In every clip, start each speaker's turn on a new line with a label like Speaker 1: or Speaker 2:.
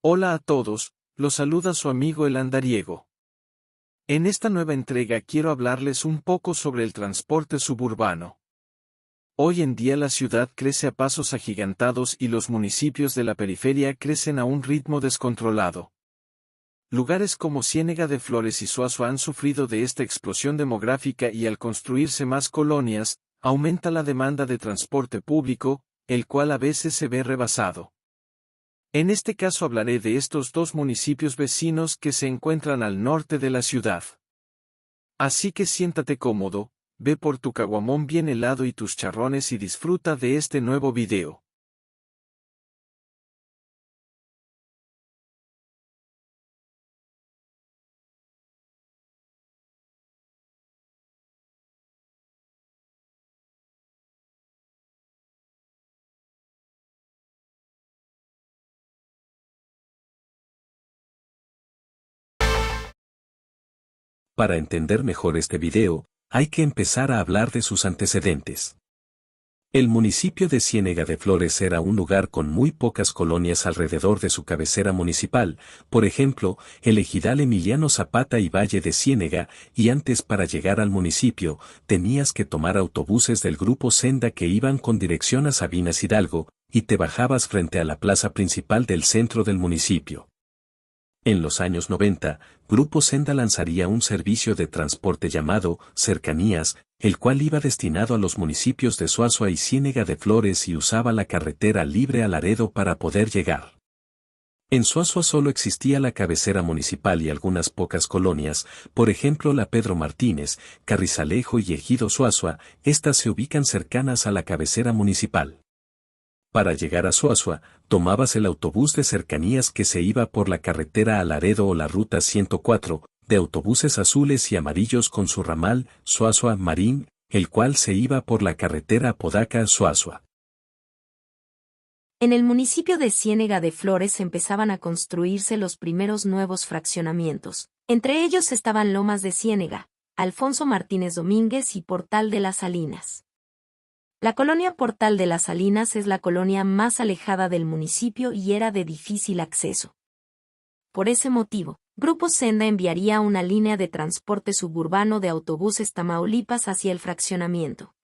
Speaker 1: Hola a todos, los saluda su amigo el andariego. En esta nueva entrega quiero hablarles un poco sobre el transporte suburbano. Hoy en día la ciudad crece a pasos agigantados y los municipios de la periferia crecen a un ritmo descontrolado. Lugares como Ciénega de Flores y Suazo han sufrido de esta explosión demográfica y al construirse más colonias, aumenta la demanda de transporte público, el cual a veces se ve rebasado. En este caso hablaré de estos dos municipios vecinos que se encuentran al norte de la ciudad. Así que siéntate cómodo, ve por tu caguamón bien helado y tus charrones y disfruta de este nuevo video.
Speaker 2: Para entender mejor este video, hay que empezar a hablar de sus antecedentes. El municipio de Ciénega de Flores era un lugar con muy pocas colonias alrededor de su cabecera municipal, por ejemplo, el ejidal Emiliano Zapata y Valle de Ciénega, y antes para llegar al municipio, tenías que tomar autobuses del grupo Senda que iban con dirección a Sabinas Hidalgo, y te bajabas frente a la plaza principal del centro del municipio. En los años 90, Grupo Senda lanzaría un servicio de transporte llamado Cercanías, el cual iba destinado a los municipios de Suazo y Ciénega de Flores y usaba la carretera libre a Laredo para poder llegar. En Suazo solo existía la cabecera municipal y algunas pocas colonias, por ejemplo la Pedro Martínez, Carrizalejo y Ejido Suazua, estas se ubican cercanas a la cabecera municipal. Para llegar a Suazua, tomabas el autobús de cercanías que se iba por la carretera a Laredo o la ruta 104, de autobuses azules y amarillos con su ramal, Suazua-Marín, el cual se iba por la carretera Apodaca-Suazua.
Speaker 3: En el municipio de Ciénega de Flores empezaban a construirse los primeros nuevos fraccionamientos. Entre ellos estaban Lomas de Ciénega, Alfonso Martínez Domínguez y Portal de las Salinas. La colonia Portal de las Salinas es la colonia más alejada del municipio y era de difícil acceso. Por ese motivo, Grupo Senda enviaría una línea de transporte suburbano de autobuses Tamaulipas hacia el fraccionamiento.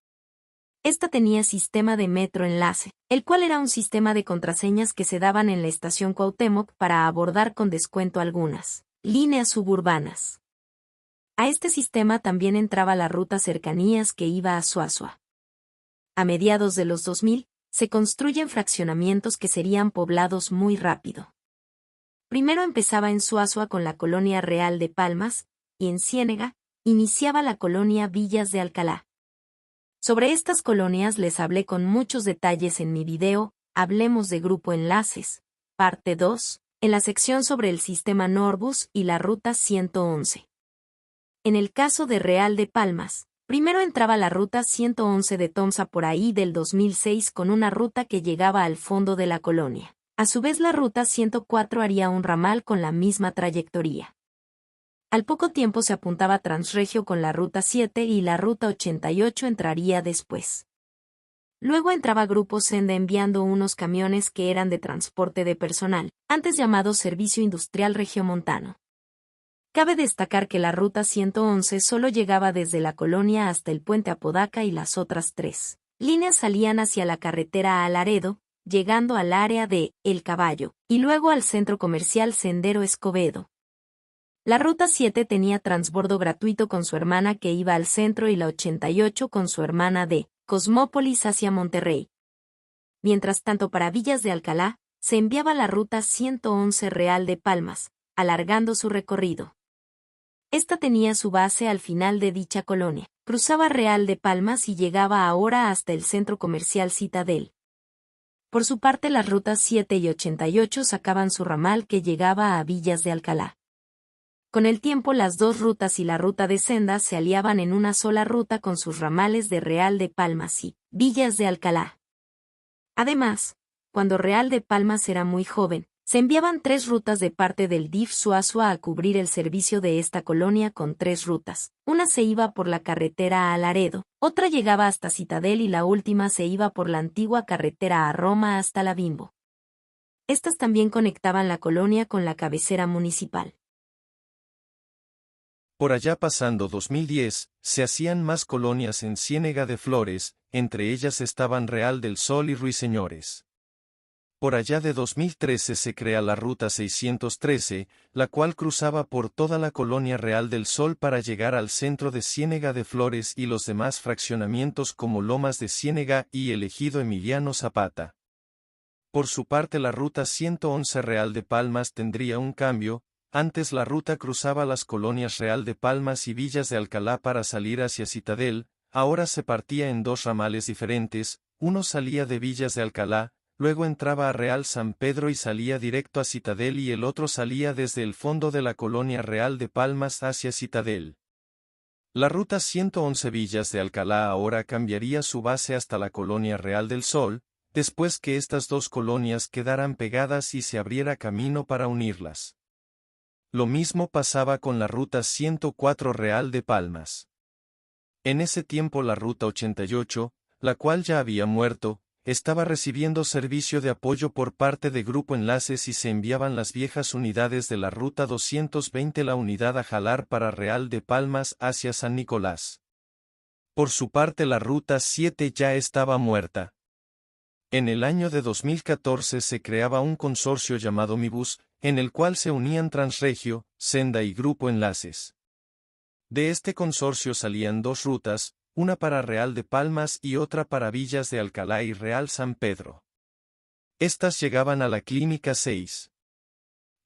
Speaker 3: Esta tenía sistema de metro enlace, el cual era un sistema de contraseñas que se daban en la estación Cuauhtémoc para abordar con descuento algunas líneas suburbanas. A este sistema también entraba la ruta Cercanías que iba a Suazua. A mediados de los 2000, se construyen fraccionamientos que serían poblados muy rápido. Primero empezaba en Suazua con la colonia Real de Palmas, y en Ciénega, iniciaba la colonia Villas de Alcalá. Sobre estas colonias les hablé con muchos detalles en mi video, Hablemos de Grupo Enlaces, parte 2, en la sección sobre el sistema Norbus y la ruta 111. En el caso de Real de Palmas, primero entraba la ruta 111 de Tomsa por ahí del 2006 con una ruta que llegaba al fondo de la colonia. A su vez la ruta 104 haría un ramal con la misma trayectoria. Al poco tiempo se apuntaba Transregio con la ruta 7 y la ruta 88 entraría después. Luego entraba Grupo Senda enviando unos camiones que eran de transporte de personal, antes llamado Servicio Industrial Regiomontano. Cabe destacar que la ruta 111 solo llegaba desde la colonia hasta el puente Apodaca y las otras tres líneas salían hacia la carretera a Laredo, llegando al área de El Caballo, y luego al centro comercial Sendero Escobedo. La ruta 7 tenía transbordo gratuito con su hermana que iba al centro y la 88 con su hermana de Cosmópolis hacia Monterrey. Mientras tanto para Villas de Alcalá, se enviaba la ruta 111 Real de Palmas, alargando su recorrido. Esta tenía su base al final de dicha colonia, cruzaba Real de Palmas y llegaba ahora hasta el centro comercial Citadel. Por su parte las rutas 7 y 88 sacaban su ramal que llegaba a Villas de Alcalá. Con el tiempo las dos rutas y la ruta de Senda se aliaban en una sola ruta con sus ramales de Real de Palmas y Villas de Alcalá. Además, cuando Real de Palmas era muy joven, se enviaban 3 rutas de parte del DIF Suazua a cubrir el servicio de esta colonia con 3 rutas. Una se iba por la carretera a Laredo, otra llegaba hasta Citadel y la última se iba por la antigua carretera a Roma hasta La Bimbo. Estas también conectaban la colonia con la cabecera municipal.
Speaker 4: Por allá pasando 2010, se hacían más colonias en Ciénega de Flores, entre ellas estaban Real del Sol y Ruiseñores. Por allá de 2013 se crea la Ruta 613, la cual cruzaba por toda la colonia Real del Sol para llegar al centro de Ciénega de Flores y los demás fraccionamientos como Lomas de Ciénega y el Ejido Emiliano Zapata. Por su parte la Ruta 111 Real de Palmas tendría un cambio. Antes la ruta cruzaba las colonias Real de Palmas y Villas de Alcalá para salir hacia Citadel, ahora se partía en dos ramales diferentes, uno salía de Villas de Alcalá, luego entraba a Real San Pedro y salía directo a Citadel y el otro salía desde el fondo de la colonia Real de Palmas hacia Citadel. La ruta 111 Villas de Alcalá ahora cambiaría su base hasta la colonia Real del Sol, después que estas dos colonias quedaran pegadas y se abriera camino para unirlas. Lo mismo pasaba con la Ruta 104 Real de Palmas. En ese tiempo la Ruta 88, la cual ya había muerto, estaba recibiendo servicio de apoyo por parte de Grupo Enlaces y se enviaban las viejas unidades de la Ruta 220 la unidad a jalar para Real de Palmas hacia San Nicolás. Por su parte la Ruta 7 ya estaba muerta. En el año de 2014 se creaba un consorcio llamado Mibus, en el cual se unían Transregio, Senda y Grupo Enlaces. De este consorcio salían dos rutas, una para Real de Palmas y otra para Villas de Alcalá y Real San Pedro. Estas llegaban a la Clínica 6.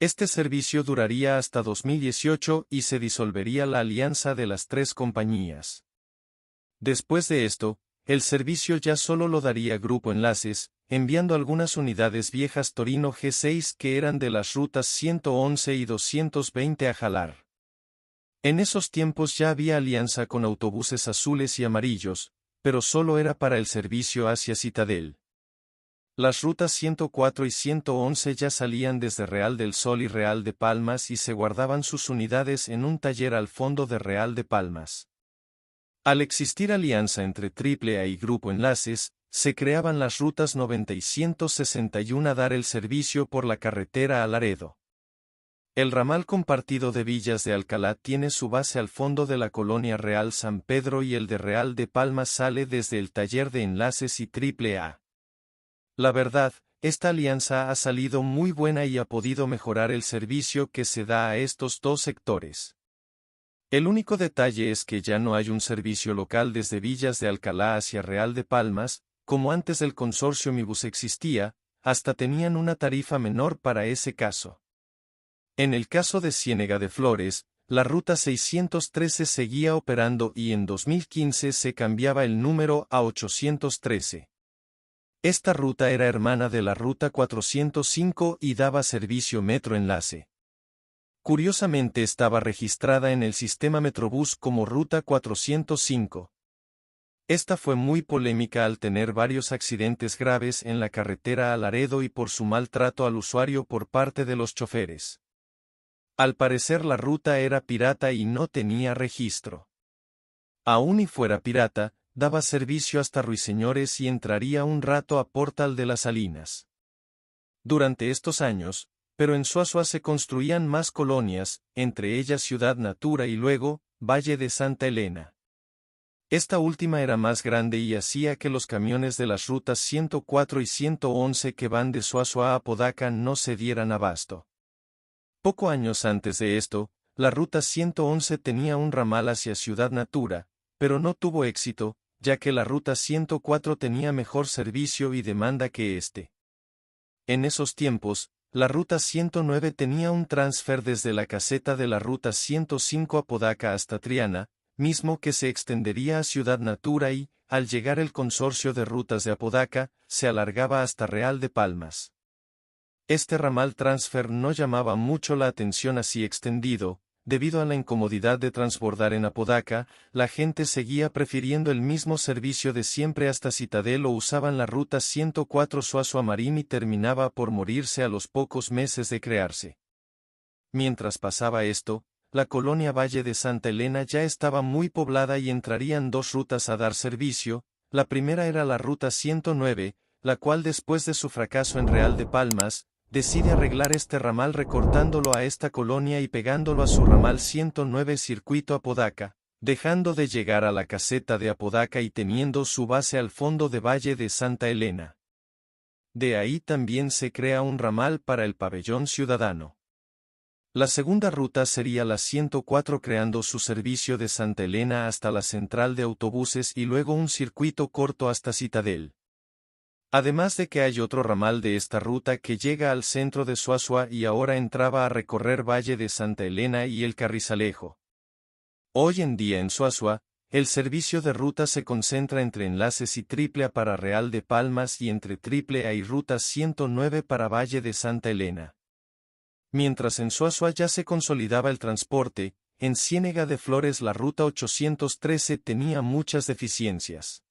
Speaker 4: Este servicio duraría hasta 2018 y se disolvería la alianza de las tres compañías. Después de esto, el servicio ya solo lo daría Grupo Enlaces, enviando algunas unidades viejas Torino G6 que eran de las rutas 111 y 220 a jalar. En esos tiempos ya había alianza con autobuses azules y amarillos, pero solo era para el servicio hacia Citadel. Las rutas 104 y 111 ya salían desde Real del Sol y Real de Palmas y se guardaban sus unidades en un taller al fondo de Real de Palmas. Al existir alianza entre AAA y Grupo Enlaces, se creaban las rutas 90 y 161 a dar el servicio por la carretera a Laredo. El ramal compartido de Villas de Alcalá tiene su base al fondo de la colonia Real San Pedro y el de Real de Palmas sale desde el taller de Enlaces y AAA. La verdad, esta alianza ha salido muy buena y ha podido mejorar el servicio que se da a estos dos sectores. El único detalle es que ya no hay un servicio local desde Villas de Alcalá hacia Real de Palmas, como antes del consorcio Mibus existía, hasta tenían una tarifa menor para ese caso. En el caso de Ciénega de Flores, la Ruta 613 seguía operando y en 2015 se cambiaba el número a 813. Esta ruta era hermana de la Ruta 405 y daba servicio Metro Enlace. Curiosamente estaba registrada en el sistema Metrobús como Ruta 405. Esta fue muy polémica al tener varios accidentes graves en la carretera a Laredo y por su maltrato al usuario por parte de los choferes. Al parecer la ruta era pirata y no tenía registro. Aún y fuera pirata, daba servicio hasta Ruiseñores y entraría un rato a Portal de las Salinas. Durante estos años, pero en Suazua se construían más colonias, entre ellas Ciudad Natura y luego, Valle de Santa Elena. Esta última era más grande y hacía que los camiones de las rutas 104 y 111 que van de Suazua a Apodaca no se dieran abasto. Poco años antes de esto, la ruta 111 tenía un ramal hacia Ciudad Natura, pero no tuvo éxito, ya que la ruta 104 tenía mejor servicio y demanda que este. En esos tiempos, la ruta 109 tenía un transfer desde la caseta de la ruta 105 a Apodaca hasta Triana, mismo que se extendería a Ciudad Natura y, al llegar el consorcio de rutas de Apodaca, se alargaba hasta Real de Palmas. Este ramal transfer no llamaba mucho la atención así extendido, debido a la incomodidad de transbordar en Apodaca, la gente seguía prefiriendo el mismo servicio de siempre hasta Citadel o usaban la ruta 104 Suazua Marín y terminaba por morirse a los pocos meses de crearse. Mientras pasaba esto, la colonia Valle de Santa Elena ya estaba muy poblada y entrarían dos rutas a dar servicio, la primera era la ruta 109, la cual después de su fracaso en Real de Palmas, decide arreglar este ramal recortándolo a esta colonia y pegándolo a su ramal 109 circuito Apodaca, dejando de llegar a la caseta de Apodaca y teniendo su base al fondo de Valle de Santa Elena. De ahí también se crea un ramal para el pabellón ciudadano. La segunda ruta sería la 104 creando su servicio de Santa Elena hasta la central de autobuses y luego un circuito corto hasta Citadel. Además de que hay otro ramal de esta ruta que llega al centro de Suazua y ahora entraba a recorrer Valle de Santa Elena y el Carrizalejo. Hoy en día en Suazua, el servicio de ruta se concentra entre enlaces y Triple A para Real de Palmas y entre Triple A y Ruta 109 para Valle de Santa Elena. Mientras en Suazua ya se consolidaba el transporte, en Ciénega de Flores la Ruta 813 tenía muchas deficiencias.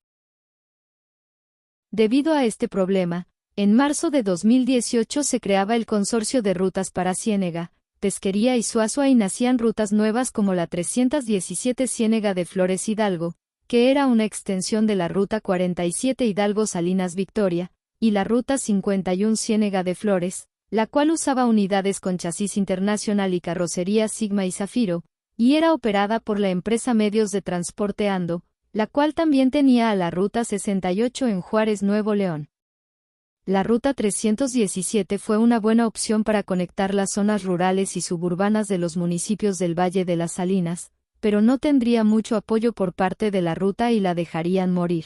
Speaker 5: Debido a este problema, en marzo de 2018 se creaba el Consorcio de Rutas para Ciénega, Pesquería y Suazua y nacían rutas nuevas como la 317 Ciénega de Flores Hidalgo, que era una extensión de la Ruta 47 Hidalgo Salinas Victoria, y la Ruta 51 Ciénega de Flores, la cual usaba unidades con chasis internacional y carrocería Sigma y Zafiro, y era operada por la empresa Medios de Transporte Ando, la cual también tenía a la Ruta 68 en Juárez, Nuevo León. La Ruta 317 fue una buena opción para conectar las zonas rurales y suburbanas de los municipios del Valle de las Salinas, pero no tendría mucho apoyo por parte de la ruta y la dejarían morir.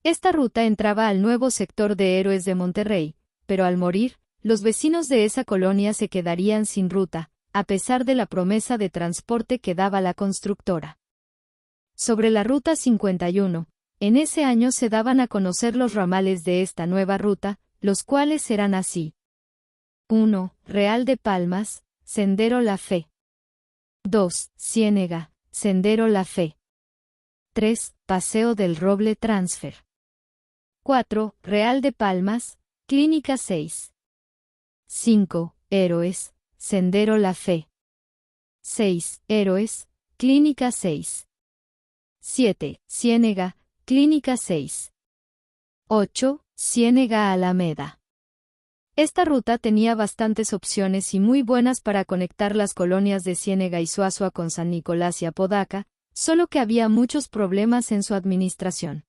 Speaker 5: Esta ruta entraba al nuevo sector de Héroes de Monterrey, pero al morir, los vecinos de esa colonia se quedarían sin ruta, a pesar de la promesa de transporte que daba la constructora. Sobre la Ruta 51, en ese año se daban a conocer los ramales de esta nueva ruta, los cuales eran así. 1. Real de Palmas, Sendero La Fe. 2. Ciénega, Sendero La Fe. 3. Paseo del Roble Transfer. 4. Real de Palmas, Clínica 6. 5. Héroes, Sendero La Fe. 6. Héroes, Clínica 6. 7. Ciénega, Clínica 6. 8. Ciénega Alameda. Esta ruta tenía bastantes opciones y muy buenas para conectar las colonias de Ciénega y Suazua con San Nicolás y Apodaca, solo que había muchos problemas en su administración.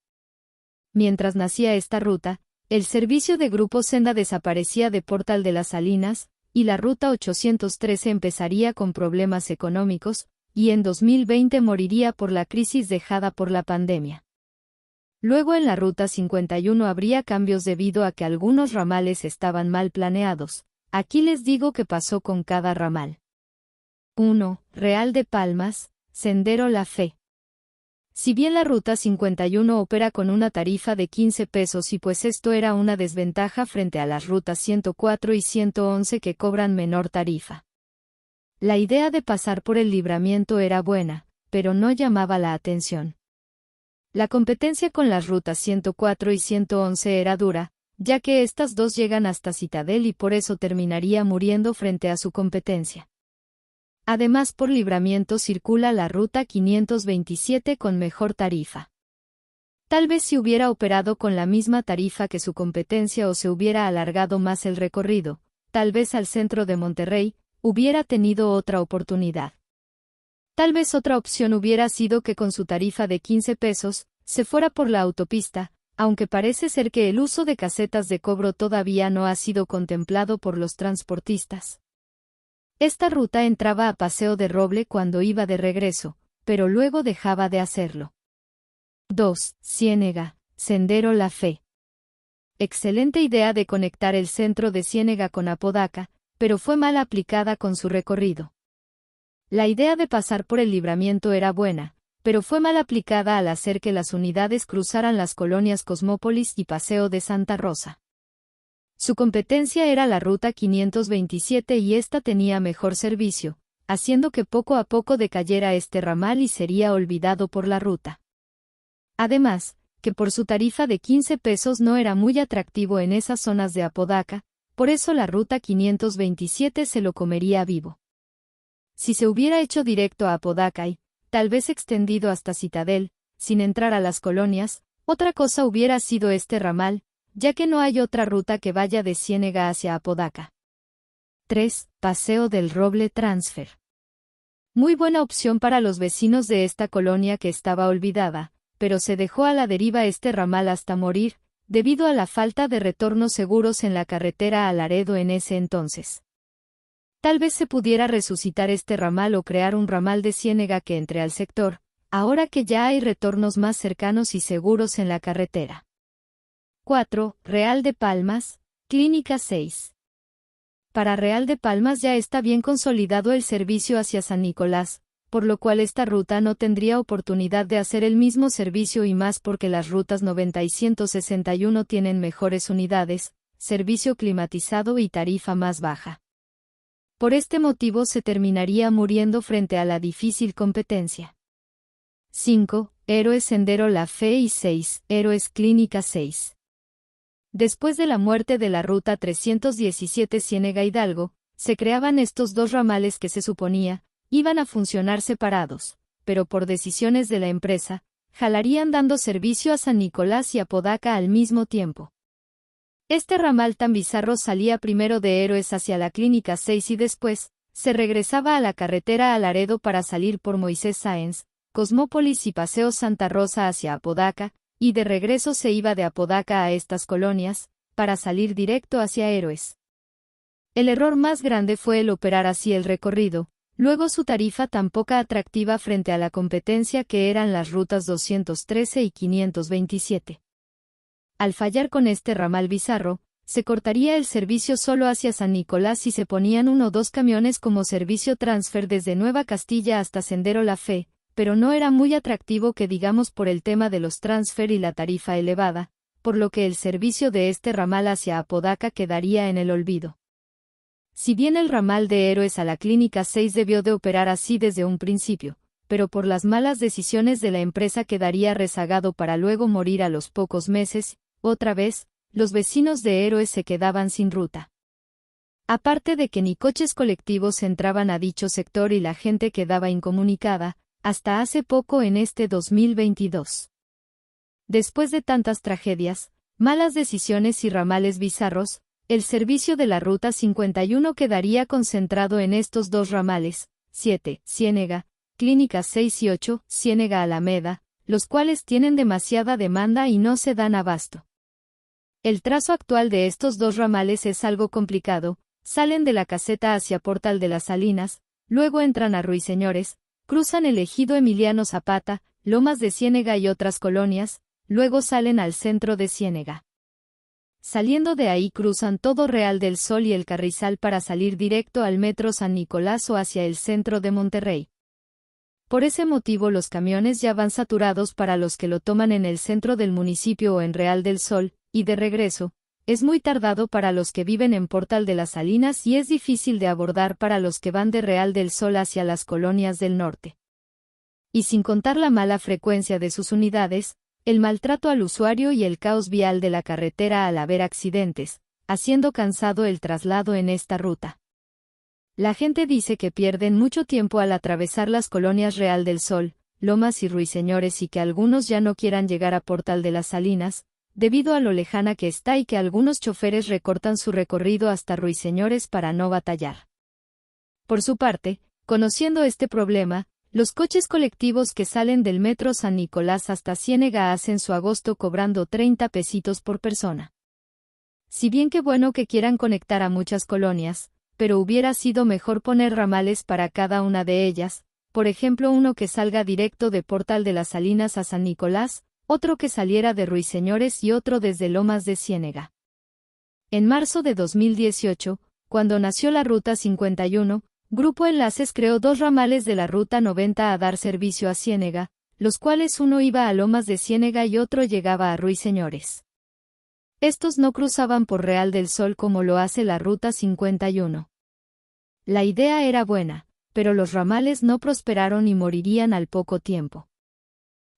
Speaker 5: Mientras nacía esta ruta, el servicio de Grupo Senda desaparecía de Portal de las Salinas, y la Ruta 813 empezaría con problemas económicos, y en 2020 moriría por la crisis dejada por la pandemia. Luego en la Ruta 51 habría cambios debido a que algunos ramales estaban mal planeados. Aquí les digo qué pasó con cada ramal. 1. Real de Palmas, Sendero La Fe. Si bien la Ruta 51 opera con una tarifa de 15 pesos y pues esto era una desventaja frente a las rutas 104 y 111 que cobran menor tarifa. La idea de pasar por el Libramiento era buena, pero no llamaba la atención. La competencia con las rutas 104 y 111 era dura, ya que estas dos llegan hasta Citadel y por eso terminaría muriendo frente a su competencia. Además, por Libramiento circula la Ruta 527 con mejor tarifa. Tal vez si hubiera operado con la misma tarifa que su competencia o se hubiera alargado más el recorrido, tal vez al centro de Monterrey, hubiera tenido otra oportunidad. Tal vez otra opción hubiera sido que con su tarifa de 15 pesos, se fuera por la autopista, aunque parece ser que el uso de casetas de cobro todavía no ha sido contemplado por los transportistas. Esta ruta entraba a Paseo de Roble cuando iba de regreso, pero luego dejaba de hacerlo. 2. Ciénega, Sendero La Fe. Excelente idea de conectar el centro de Ciénega con Apodaca, pero fue mal aplicada con su recorrido. La idea de pasar por el Libramiento era buena, pero fue mal aplicada al hacer que las unidades cruzaran las colonias Cosmópolis y Paseo de Santa Rosa. Su competencia era la Ruta 527 y esta tenía mejor servicio, haciendo que poco a poco decayera este ramal y sería olvidado por la ruta. Además, que por su tarifa de 15 pesos no era muy atractivo en esas zonas de Apodaca, por eso la Ruta 527 se lo comería vivo. Si se hubiera hecho directo a Apodaca y, tal vez extendido hasta Citadel, sin entrar a las colonias, otra cosa hubiera sido este ramal, ya que no hay otra ruta que vaya de Ciénega hacia Apodaca. 3. Paseo del Roble Transfer. Muy buena opción para los vecinos de esta colonia que estaba olvidada, pero se dejó a la deriva este ramal hasta morir, debido a la falta de retornos seguros en la carretera a Laredo en ese entonces. Tal vez se pudiera resucitar este ramal o crear un ramal de Ciénega que entre al sector, ahora que ya hay retornos más cercanos y seguros en la carretera. 4. Real de Palmas, Clínica 6. Para Real de Palmas ya está bien consolidado el servicio hacia San Nicolás, por lo cual esta ruta no tendría oportunidad de hacer el mismo servicio y más porque las rutas 90 y 161 tienen mejores unidades, servicio climatizado y tarifa más baja. Por este motivo se terminaría muriendo frente a la difícil competencia. 5. Héroes Sendero La Fe y 6. Héroes Clínica 6. Después de la muerte de la ruta 317 Ciénega Hidalgo, se creaban estos dos ramales que se suponía, iban a funcionar separados, pero por decisiones de la empresa, jalarían dando servicio a San Nicolás y Apodaca al mismo tiempo. Este ramal tan bizarro salía primero de Héroes hacia la Clínica 6 y después, se regresaba a la carretera a Laredo para salir por Moisés Sáenz, Cosmópolis y Paseo Santa Rosa hacia Apodaca, y de regreso se iba de Apodaca a estas colonias, para salir directo hacia Héroes. El error más grande fue el operar así el recorrido, luego su tarifa tan poca atractiva frente a la competencia que eran las rutas 213 y 527. Al fallar con este ramal bizarro, se cortaría el servicio solo hacia San Nicolás y se ponían 1 o 2 camiones como servicio transfer desde Nueva Castilla hasta Sendero La Fe, pero no era muy atractivo que digamos por el tema de los transfer y la tarifa elevada, por lo que el servicio de este ramal hacia Apodaca quedaría en el olvido. Si bien el ramal de Héroes a la Clínica 6 debió de operar así desde un principio, pero por las malas decisiones de la empresa quedaría rezagado para luego morir a los pocos meses, otra vez, los vecinos de Héroes se quedaban sin ruta. Aparte de que ni coches colectivos entraban a dicho sector y la gente quedaba incomunicada, hasta hace poco en este 2022. Después de tantas tragedias, malas decisiones y ramales bizarros, el servicio de la Ruta 51 quedaría concentrado en estos dos ramales, 7, Ciénega, Clínica 6 y 8, Ciénega Alameda, los cuales tienen demasiada demanda y no se dan abasto. El trazo actual de estos dos ramales es algo complicado, salen de la caseta hacia Portal de las Salinas, luego entran a Ruiseñores, cruzan el ejido Emiliano Zapata, Lomas de Ciénega y otras colonias, luego salen al centro de Ciénega. Saliendo de ahí cruzan todo Real del Sol y el Carrizal para salir directo al Metro San Nicolás o hacia el centro de Monterrey. Por ese motivo los camiones ya van saturados para los que lo toman en el centro del municipio o en Real del Sol, y de regreso, es muy tardado para los que viven en Portal de las Salinas y es difícil de abordar para los que van de Real del Sol hacia las colonias del norte. Y sin contar la mala frecuencia de sus unidades, el maltrato al usuario y el caos vial de la carretera al haber accidentes, haciendo cansado el traslado en esta ruta. La gente dice que pierden mucho tiempo al atravesar las colonias Real del Sol, Lomas y Ruiseñores y que algunos ya no quieran llegar a Portal de las Salinas, debido a lo lejana que está y que algunos choferes recortan su recorrido hasta Ruiseñores para no batallar. Por su parte, conociendo este problema, los coches colectivos que salen del Metro San Nicolás hasta Ciénega hacen su agosto cobrando 30 pesitos por persona. Si bien qué bueno que quieran conectar a muchas colonias, pero hubiera sido mejor poner ramales para cada una de ellas, por ejemplo uno que salga directo de Portal de las Salinas a San Nicolás, otro que saliera de Ruiseñores y otro desde Lomas de Ciénega. En marzo de 2018, cuando nació la Ruta 51, Grupo Enlaces creó 2 ramales de la Ruta 90 a dar servicio a Ciénega, los cuales uno iba a Lomas de Ciénega y otro llegaba a Ruiseñores. Estos no cruzaban por Real del Sol como lo hace la Ruta 51. La idea era buena, pero los ramales no prosperaron y morirían al poco tiempo.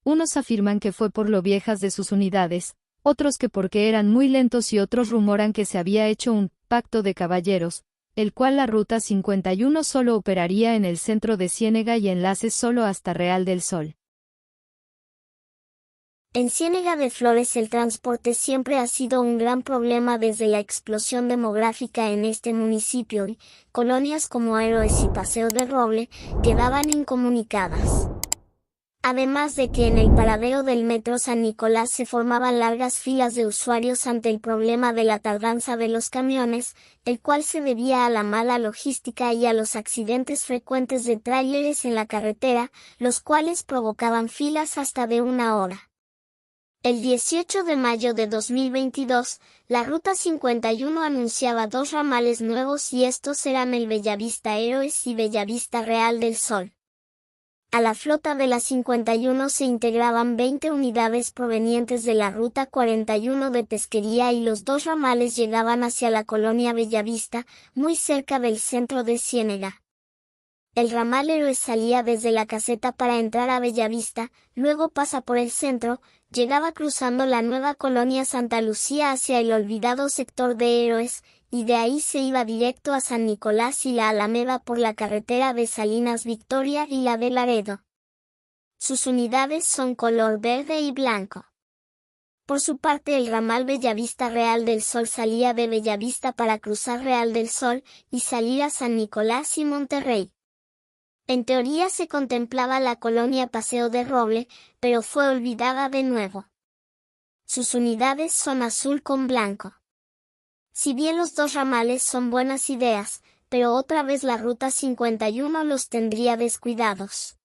Speaker 5: Unos afirman que fue por lo viejas de sus unidades, otros que porque eran muy lentos y otros rumoran que se había hecho un pacto de caballeros, el cual la Ruta 51 solo operaría en el centro de Ciénega y Enlaces solo hasta Real del Sol.
Speaker 6: En Ciénega de Flores el transporte siempre ha sido un gran problema desde la explosión demográfica en este municipio y colonias como Héroes y Paseo de Roble quedaban incomunicadas. Además de que en el paradero del Metro San Nicolás se formaban largas filas de usuarios ante el problema de la tardanza de los camiones, el cual se debía a la mala logística y a los accidentes frecuentes de tráileres en la carretera, los cuales provocaban filas hasta de 1 hora. El 18 de mayo de 2022, la Ruta 51 anunciaba 2 ramales nuevos y estos eran el Bellavista Héroes y Bellavista Real del Sol. A la flota de la 51 se integraban 20 unidades provenientes de la Ruta 41 de Pesquería y los 2 ramales llegaban hacia la colonia Bellavista, muy cerca del centro de Ciénega. El ramal Héroes salía desde la caseta para entrar a Bellavista, luego pasa por el centro, llegaba cruzando la nueva colonia Santa Lucía hacia el olvidado sector de Héroes, y de ahí se iba directo a San Nicolás y la Alameda por la carretera de Salinas Victoria y la de Laredo. Sus unidades son color verde y blanco. Por su parte el ramal Bellavista Real del Sol salía de Bellavista para cruzar Real del Sol y salir a San Nicolás y Monterrey. En teoría se contemplaba la colonia Paseo de Roble, pero fue olvidada de nuevo. Sus unidades son azul con blanco. Si bien los 2 ramales son buenas ideas, pero otra vez la Ruta 51 los tendría descuidados.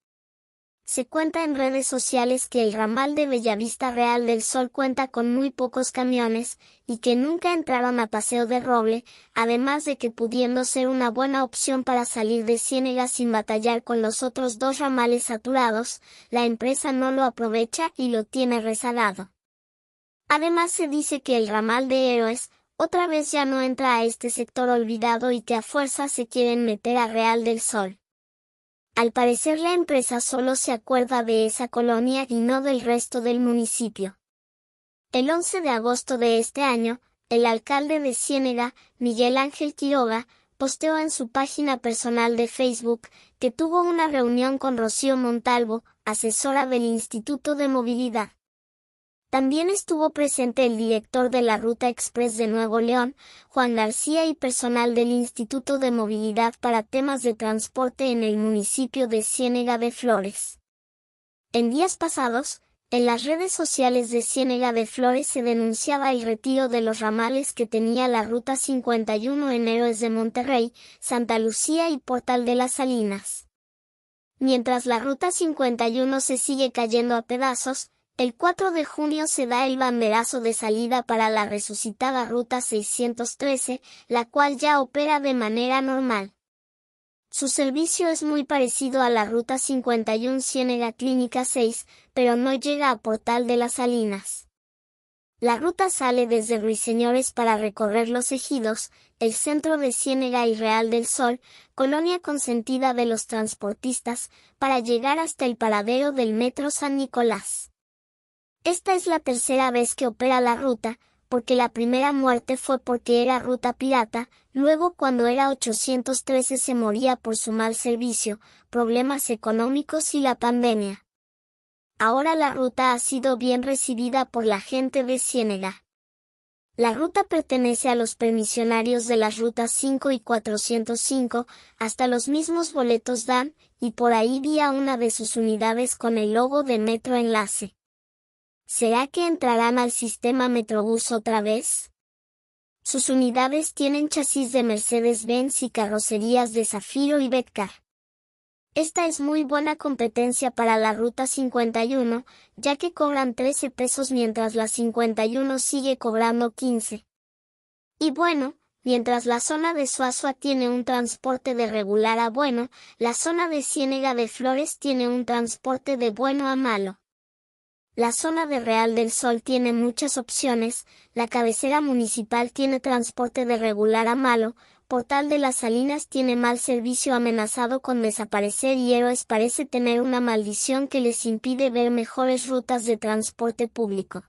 Speaker 6: Se cuenta en redes sociales que el ramal de Bellavista Real del Sol cuenta con muy pocos camiones, y que nunca entraron a Paseo de Roble, además de que pudiendo ser una buena opción para salir de Ciénega sin batallar con los otros 2 ramales saturados, la empresa no lo aprovecha y lo tiene rezagado. Además se dice que el ramal de Héroes, otra vez ya no entra a este sector olvidado y que a fuerza se quieren meter a Real del Sol. Al parecer la empresa solo se acuerda de esa colonia y no del resto del municipio. El 11 de agosto de este año, el alcalde de Ciénega, Miguel Ángel Quiroga, posteó en su página personal de Facebook que tuvo una reunión con Rocío Montalvo, asesora del Instituto de Movilidad. También estuvo presente el director de la Ruta Express de Nuevo León, Juan García y personal del Instituto de Movilidad para temas de transporte en el municipio de Ciénega de Flores. En días pasados, en las redes sociales de Ciénega de Flores se denunciaba el retiro de los ramales que tenía la Ruta 51 en Héroes de Monterrey, Santa Lucía y Portal de las Salinas. Mientras la Ruta 51 se sigue cayendo a pedazos, el 4 de junio se da el banderazo de salida para la resucitada Ruta 613, la cual ya opera de manera normal. Su servicio es muy parecido a la Ruta 51 Ciénega Clínica 6, pero no llega a Portal de las Salinas. La ruta sale desde Ruiseñores para recorrer Los Ejidos, el centro de Ciénega y Real del Sol, colonia consentida de los transportistas, para llegar hasta el paradero del Metro San Nicolás. Esta es la tercera vez que opera la ruta, porque la primera muerte fue porque era ruta pirata, luego cuando era 813 se moría por su mal servicio, problemas económicos y la pandemia. Ahora la ruta ha sido bien recibida por la gente de Ciénega. La ruta pertenece a los permisionarios de las rutas 5 y 405, hasta los mismos boletos dan, y por ahí vi a una de sus unidades con el logo de Metro Enlace. ¿Será que entrarán al sistema Metrobús otra vez? Sus unidades tienen chasis de Mercedes-Benz y carrocerías de Zafiro y Betcar. Esta es muy buena competencia para la Ruta 51, ya que cobran 13 pesos mientras la 51 sigue cobrando 15. Y bueno, mientras la zona de Suazua tiene un transporte de regular a bueno, la zona de Ciénega de Flores tiene un transporte de bueno a malo. La zona de Real del Sol tiene muchas opciones, la cabecera municipal tiene transporte de regular a malo, Portal de las Salinas tiene mal servicio amenazado con desaparecer y Héroes parece tener una maldición que les impide ver mejores rutas de transporte público.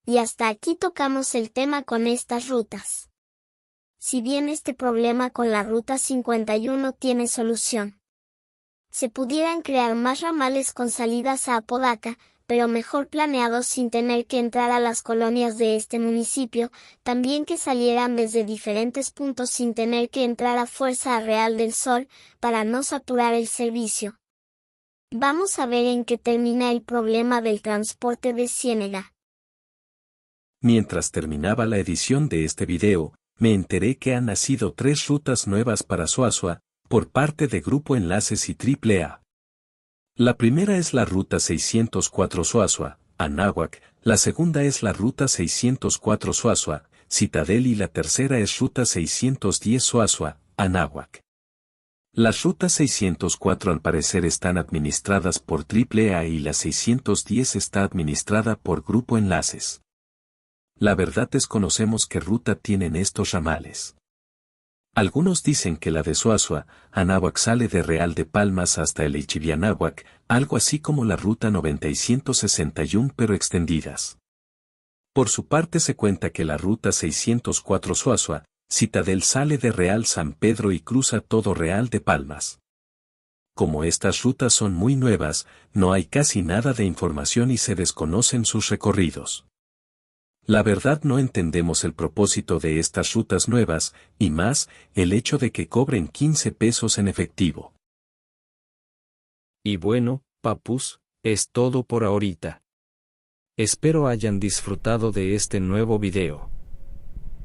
Speaker 6: Y hasta aquí tocamos el tema con estas rutas. Si bien este problema con la Ruta 51 tiene solución, se pudieran crear más ramales con salidas a Apodaca, pero mejor planeados sin tener que entrar a las colonias de este municipio, también que salieran desde diferentes puntos sin tener que entrar a Fuerza a Real del Sol, para no saturar el servicio. Vamos a ver en qué termina el problema del transporte de Ciénega.
Speaker 2: Mientras terminaba la edición de este video, me enteré que han nacido 3 rutas nuevas para Suazua, por parte de Grupo Enlaces y AAA. La primera es la Ruta 604 Suazua, Anáhuac, la segunda es la Ruta 604 Suazua, Citadel y la tercera es Ruta 610 Suazua, Anáhuac. Las rutas 604 al parecer están administradas por AAA y la 610 está administrada por Grupo Enlaces. La verdad desconocemos qué ruta tienen estos ramales. Algunos dicen que la de Suazua, Anáhuac sale de Real de Palmas hasta el Ichibianáhuac, algo así como la ruta 90 y 161 pero extendidas. Por su parte se cuenta que la ruta 604 Suazua, Citadel sale de Real San Pedro y cruza todo Real de Palmas. Como estas rutas son muy nuevas, no hay casi nada de información y se desconocen sus recorridos. La verdad no entendemos el propósito de estas rutas nuevas, y más, el hecho de que cobren 15 pesos en efectivo.
Speaker 7: Y bueno, papus, es todo por ahorita. Espero hayan disfrutado de este nuevo video.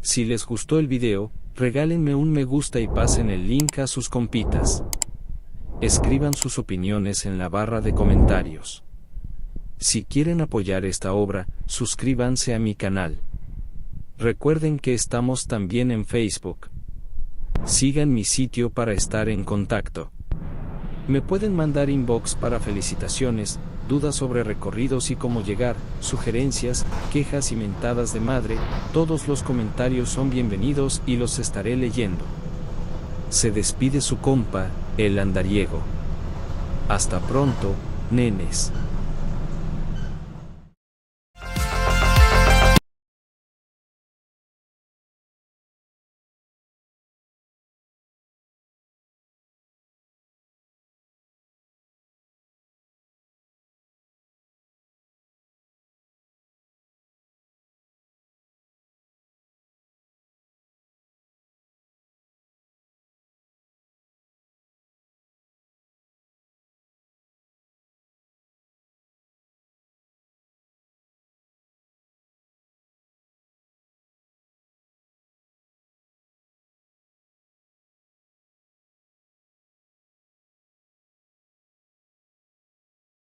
Speaker 7: Si les gustó el video, regálenme un me gusta y pasen el link a sus compitas. Escriban sus opiniones en la barra de comentarios. Si quieren apoyar esta obra, suscríbanse a mi canal. Recuerden que estamos también en Facebook. Sigan mi sitio para estar en contacto. Me pueden mandar inbox para felicitaciones, dudas sobre recorridos y cómo llegar, sugerencias, quejas y mentadas de madre, todos los comentarios son bienvenidos y los estaré leyendo. Se despide su compa, el andariego. Hasta pronto, nenes.